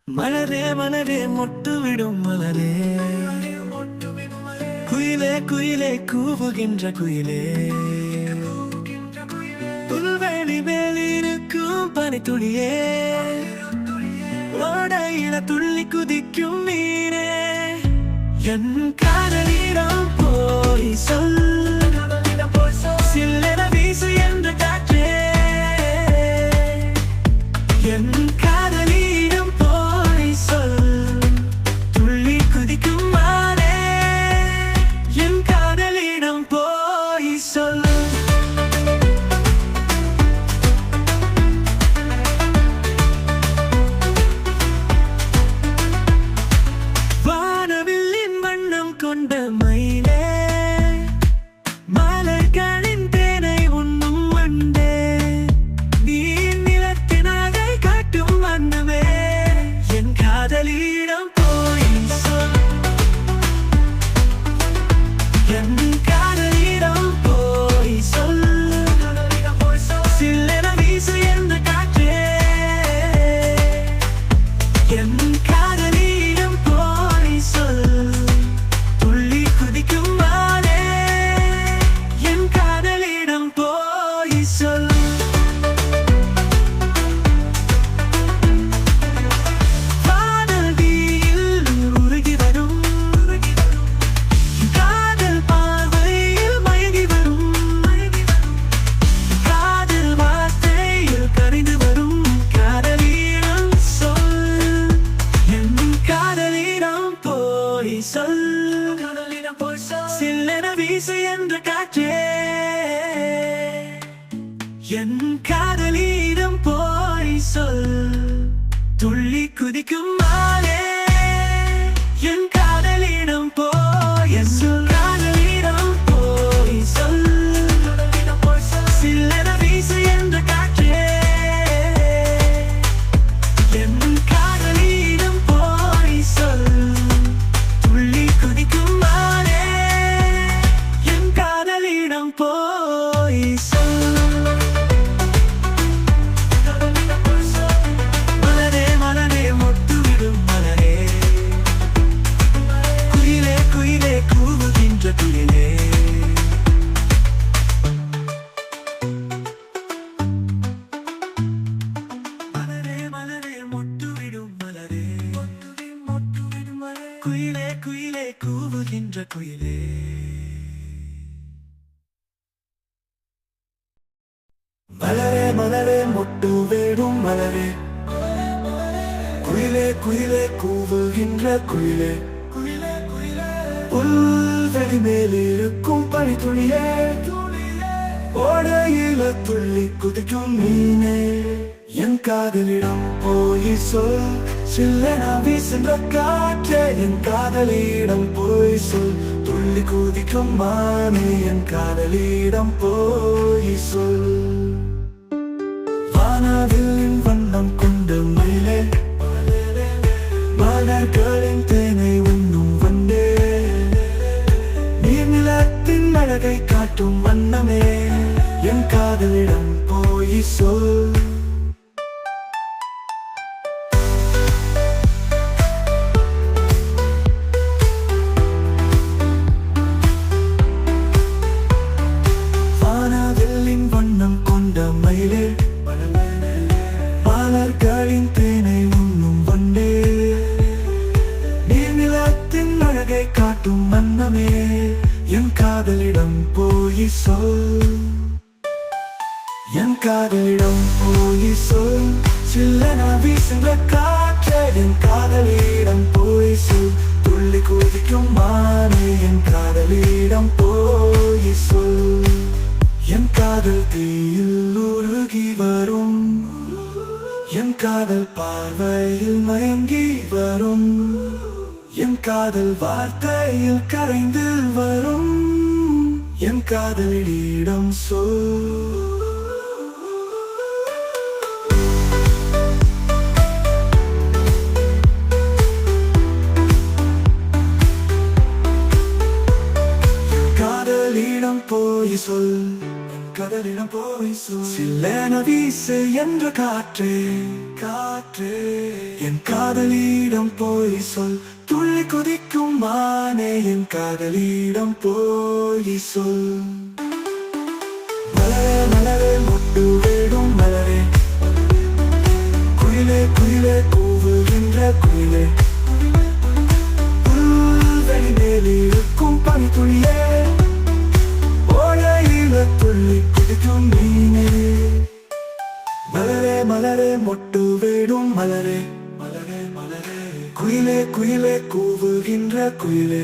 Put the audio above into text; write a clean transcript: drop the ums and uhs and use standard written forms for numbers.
மலரே மலரே மொட்டு விடும் மலரே, குயிலே குயிலே கூவுகின்ற குயிலே, புல்வெளி மேலிருக்கும் பனித்துளியே, ஓடையில துள்ளி குதிக்கும் மீனே, என் காதலிடம் போய் சொல், சில்லென வீசு என்ற காற்றே, என் காதலிடம் போய் சொல், துள்ளி குதிக்கும் மானே, என் காதலிடம் போய் சொல். வானவில்லின் வண்ணம் கொண்ட மயிலே, மலர்களின் தேனை உண்ணும் வண்டே, நீ நிலத்தினாகை காட்டும் வண்ணமே, என் காதலிடம் போய் சொல், என் காதலிடம் போய் சொல், சில்லென வீசு என்ற காற்றே, என் காதலிடம் போய் சொல், துள்ளி குதிக்கும் மானே, என் காதலிடம் போய் சொல். வானவியில் உருகி வரும் காதல் பார்வையில் மயங்கி வரும், காதல் வார்த்தையில் கரைந்து வரும், காதலிடம் சொல், என் காதலிடம் போய் சொல், சில்லென வீசு என்ற காற்றே, என் காதலிடம் போய் சொல், துள்ளி குதிக்கும் மானே, என் காதலிடம் போய் சொல், காதலிடம் போய் சொல், சில்லென வீசு என்ற காற்றே, என் காதலிடம் போய் சொல், துள்ளி குதிக்கும் மானே, என் காதலிடம் போய் சொல். மலரே மலரே மொட்டு விடும் மலரே, குயிலே குயிலே கூவுகின்ற குயிலே, மலரே மலரே மொட்டு விடும் மலரே, குயிலே குயிலே கூவுகின்ற குயிலே. மலரே மலரே மொட்டு விடும் மலரே, குயிலே குயிலே கூவுகின்ற குயிலே, புல்வெளி மேலிருக்கும் பனித்துளியே, ஓடையில துள்ளி குதிக்கும் மீனே, என் காதலிடம் போய் சொல், சில்லென வீசுகின்ற காற்றே, என் காதலிடம் போய் சொல், துள்ளி குதிக்கும் மானே, என் காதலிடம் போய் சொல். வானவில்லின் வண்ணம் கொண்ட மயிலே, மலர்களின் தேனை உண்ணும் வண்டே, நீர் நிலத்தின் அழகை காட்டும் வண்ணமே, என் காதலிடம் போய் சொல். வானவில்லின் வண்ணம் கொண்ட மயிலே, மலர்களின் தேனை உண்ணும் வண்டே, நீர் நிலத்தின் அழகை காட்டும் வண்ணமே, என் காதலிடம் போய் சொல், என் காதலிடம் போய் சொல், சில்லென வீசுகின்ற காற்றே, என் காதலிடம் போய் சொல், துள்ளி குதிக்கும் மானே, என் காதலிடம் போய் சொல், என் காதல் தீயில் உருகி வரும், என் காதல் பார்வையில் மயங்கி வரும், என் காதல் வார்த்தையில் கரைந்து வரும், என் காதலிடம் சொல். காதலிடம் போய் சொல், காதலிடம் போய் சொல் சில்லென வீசு என்ற காற்றே காற்றே என் காதலிடம் போய் சொல் துள்ளி குதிக்கும் மானே என் காதலிடம் போய் சொல் மலரே மலரே மொட்டு வேடும் மலரே குயிலே குயிலே கூவுகின்ற குயிலே புல்வெளி மேலிருக்கும் பனித்துளியே ஓடையில துள்ளி குதிக்கும் மீனே மலரே மலரே மொட்டு வேடும் மலரே மலரே மலரே குயிலே குயிலே கூவுகின்ற குயிலே